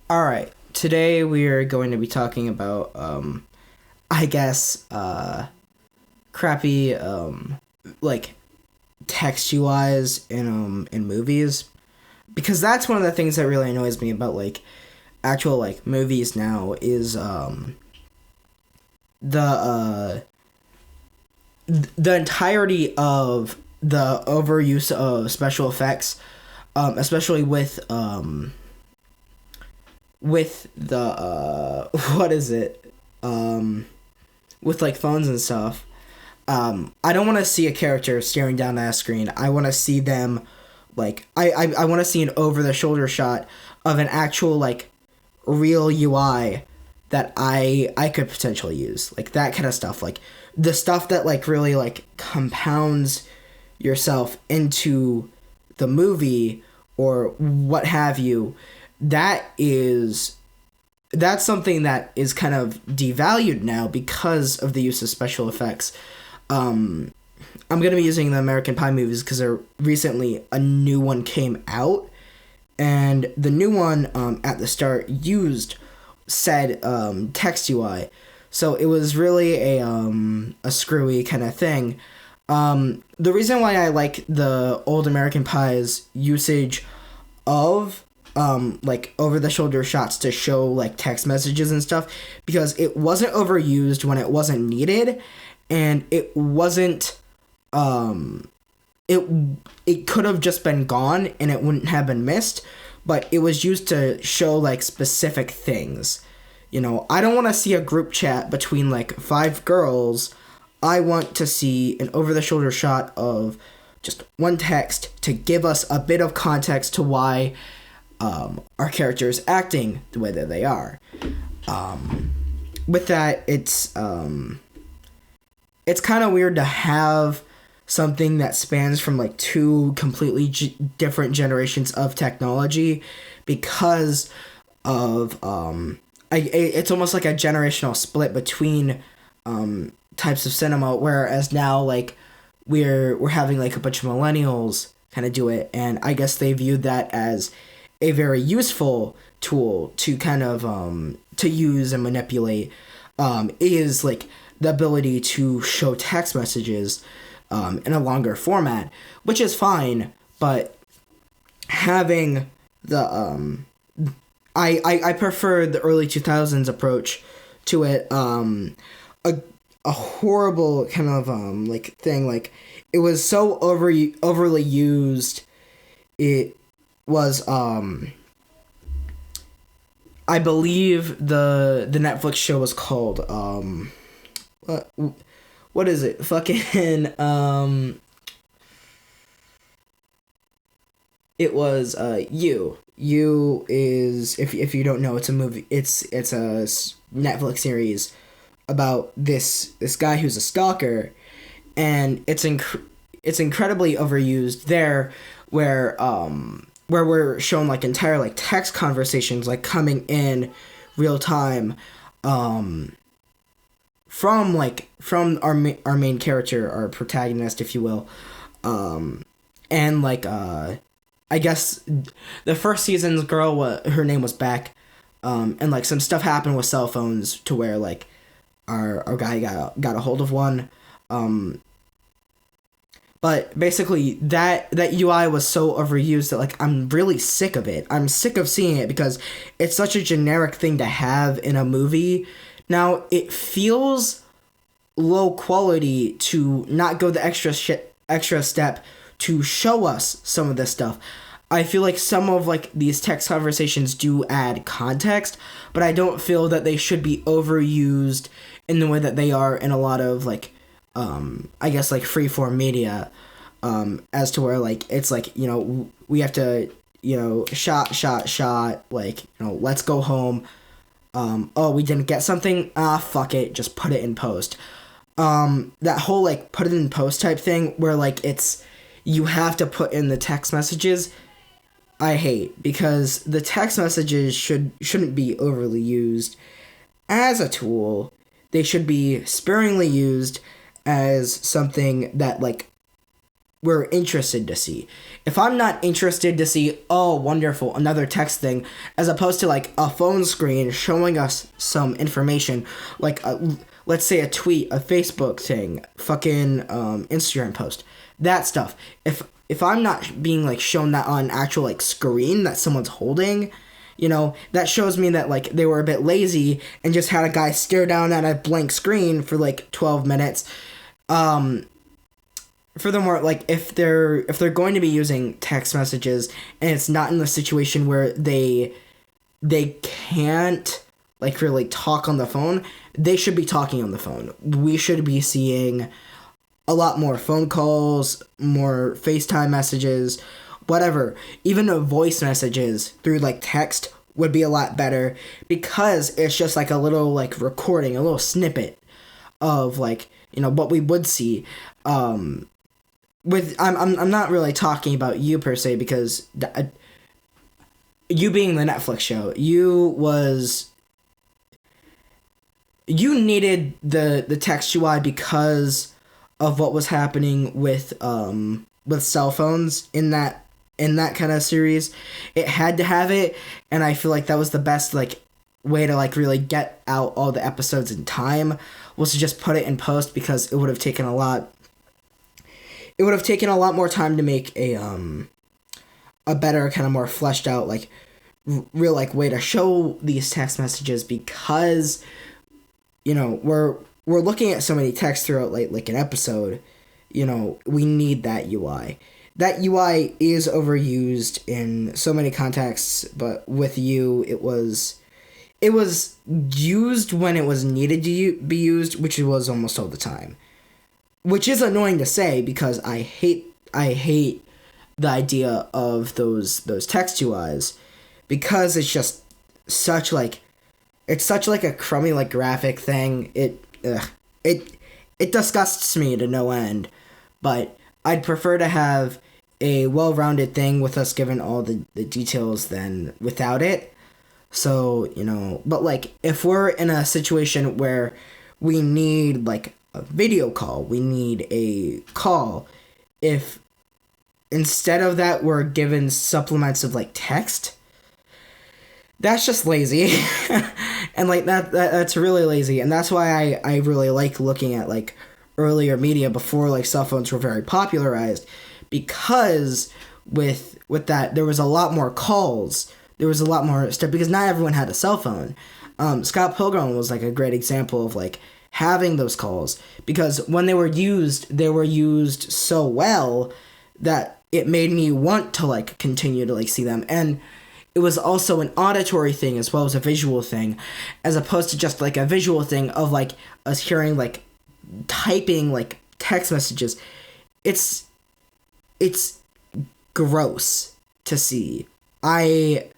All right. Today we are going to be talking about, I guess, crappy, like text UIs in movies, because that's one of the things that really annoys me about actual movies now is the the entirety of the overuse of special effects, especially with the what is it with phones and stuff. I don't want to see a character staring down at a screen. I want to see them I want to see an over the shoulder shot of an actual real UI that I could potentially use, that kind of stuff, the stuff that really compounds yourself into the movie or what have you. That's something that is kind of devalued now because of the use of special effects. I'm going to be using the American Pie movies because recently a new one came out, and the new one at the start used said text UI, so it was really a screwy kind of thing. The reason why I like the old American Pie's usage of over the shoulder shots to show text messages and stuff, because it wasn't overused when it wasn't needed, and it wasn't it could have just been gone and it wouldn't have been missed, but it was used to show specific things. I don't want to see a group chat between five girls. I want to see an over the shoulder shot of just one text to give us a bit of context to why our character is acting the way that they are. With that, it's kind of weird to have something that spans from two completely different generations of technology, because of it's almost like a generational split between types of cinema, whereas now we're having a bunch of millennials kind of do it, and I guess they viewed that as a very useful tool to kind of to use and manipulate, is the ability to show text messages in a longer format, which is fine, but having the I prefer the early 2000s approach to it. A horrible kind of thing, it was so overly used. It was I believe the Netflix show was called what is it? Fucking it was You. You is, if you don't know, it's a movie. It's a Netflix series about this guy who's a stalker, and it's incredibly overused there, where we're shown entire text conversations coming in real time from our main character, our protagonist, if you will, and I guess the first season's girl, her name was Beck, and some stuff happened with cell phones to where our guy got a hold of one, but basically that UI was so overused that I'm really sick of it. I'm sick of seeing it because it's such a generic thing to have in a movie. Now it feels low quality to not go the extra step to show us some of this stuff. I feel some of these text conversations do add context, but I don't feel that they should be overused in the way that they are in a lot of I guess freeform media, as to where it's we have to shot let's go home. Oh, we didn't get something, fuck it, just put it in post. That whole put it in post type thing where it's you have to put in the text messages, I hate, because the text messages shouldn't be overly used as a tool. They should be sparingly used as something that we're interested to see. If I'm not interested to see, oh, wonderful, another text thing, as opposed to like a phone screen showing us some information, like let's say a tweet, a Facebook thing, fucking Instagram post, that stuff. If I'm not being like shown that on actual like screen that someone's holding, you know, that shows me that like they were a bit lazy and just had a guy stare down at a blank screen for like 12 minutes. Furthermore, like if they're going to be using text messages and it's not in the situation where they can't like really talk on the phone, they should be talking on the phone. We should be seeing a lot more phone calls, more FaceTime messages, whatever. Even voice messages through like text would be a lot better, because it's just like a little like recording, a little snippet of like, you know, what we would see. I'm not really talking about you per se, because you being the Netflix show, you needed the text UI because of what was happening with cell phones in that kind of series. It had to have it, and I feel like that was the best like way to like really get out all the episodes in time, was to just put it in post, because it would have taken a lot more time to make a better, kind of more fleshed out, like real like way to show these text messages, because, you know, we're looking at so many texts throughout like an episode. You know, we need that UI. That UI is overused in so many contexts, but with you, it was used when it was needed to be used, which it was almost all the time. Which is annoying to say, because I hate the idea of those text UIs, because it's just such like a crummy like graphic thing. It disgusts me to no end. But I'd prefer to have a well-rounded thing with us given all the details than without it. So, you know, but like if we're in a situation where we need like a video call, we need a call, if instead of that we're given supplements of like text, that's just lazy. And like that's really lazy, and that's why I really like looking at like earlier media before like cell phones were very popularized, because with that there was a lot more calls, there was a lot more stuff, because not everyone had a cell phone. Scott Pilgrim was like a great example of like having those calls, because when they were used so well that it made me want to like continue to like see them. And it was also an auditory thing as well as a visual thing, as opposed to just like a visual thing of like us hearing like typing like text messages. It's gross to see. I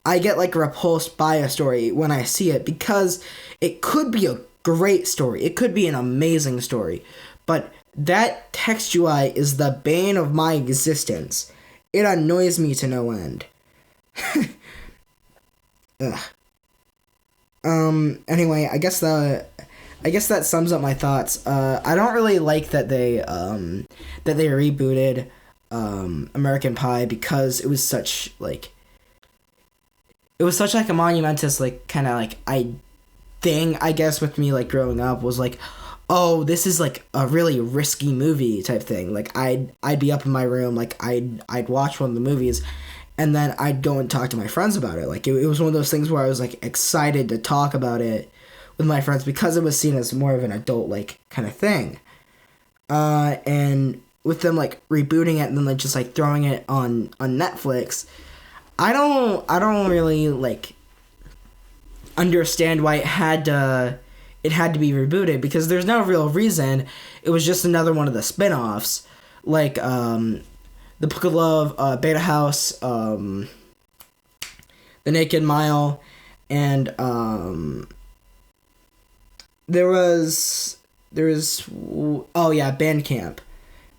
get like repulsed by a story when I see it, because it could be a great story, it could be an amazing story, but that text UI is the bane of my existence. It annoys me to no end. Ugh. Anyway, I guess that sums up my thoughts. I don't really like that they rebooted American Pie, because it was such like a monumentous like kind of like thing, I guess, with me like growing up, was like, oh, this is like a really risky movie type thing. Like I'd be up in my room, like I'd watch one of the movies, and then I'd go and talk to my friends about it. Like it was one of those things where I was like excited to talk about it with my friends, because it was seen as more of an adult like kind of thing. And with them like rebooting it and then like just like throwing it on Netflix, I don't really like understand why it had to be rebooted, because there's no real reason. It was just another one of the spin-offs, like The Book of Love, Beta House, The Naked Mile, and there was Bandcamp,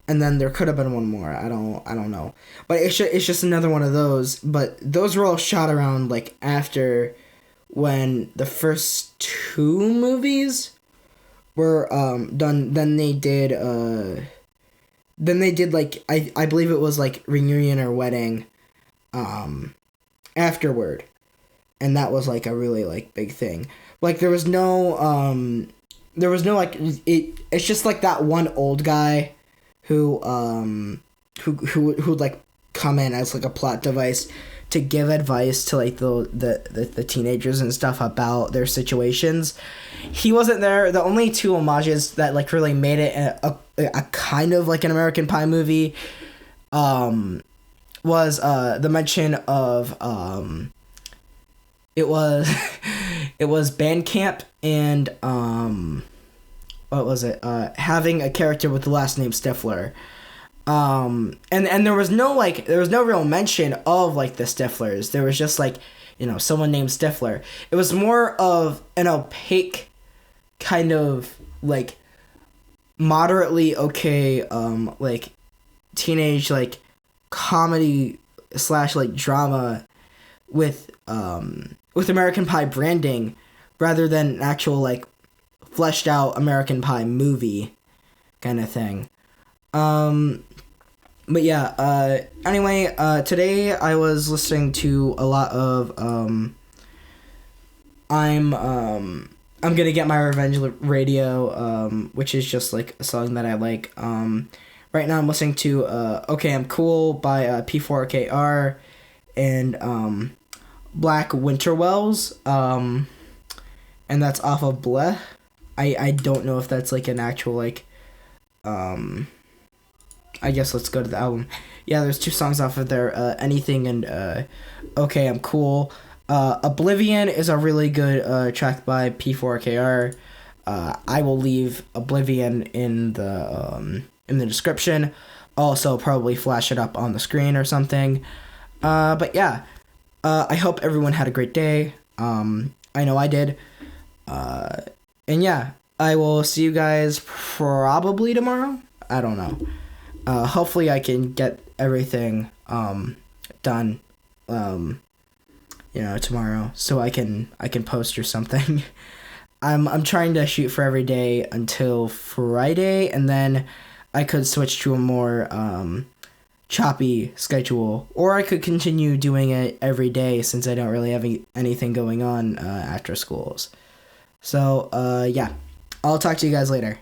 and then there could have been one more. I don't know, but it's just another one of those. But those were all shot around like after when the first two movies were done. Then they did then they did like I believe it was like reunion or wedding afterward, and that was like a really like big thing. Like there was no like it's just like that one old guy who would like come in as like a plot device to give advice to like the teenagers and stuff about their situations. He wasn't there. The only two homages that like really made it a kind of like an American Pie movie was the mention of it was Bandcamp and what was it? Having a character with the last name Stifler. And there was no real mention of like the Stiflers. There was just like, someone named Stifler. It was more of an opaque kind of like moderately okay like teenage like comedy / like drama with American Pie branding rather than an actual like fleshed out American Pie movie kind of thing. But yeah, anyway, today I was listening to a lot of, I'm Gonna Get My Revenge Radio, which is just like a song that I like. Right now I'm listening to, Okay, I'm Cool by, P4KR and, Black Winterwells, and that's off of Bleh. I don't know if that's like an actual, like, I guess let's go to the album. Yeah, there's 2 songs off of there, Anything and Okay, I'm Cool. Oblivion is a really good track by P4KR. I will leave Oblivion in the description. Also, probably flash it up on the screen or something. But yeah, I hope everyone had a great day. I know I did. And yeah, I will see you guys probably tomorrow. I don't know. Hopefully I can get everything done tomorrow so I can post or something. I'm trying to shoot for every day until Friday, and then I could switch to a more choppy schedule, or I could continue doing it every day since I don't really have anything going on after schools. So yeah, I'll talk to you guys later.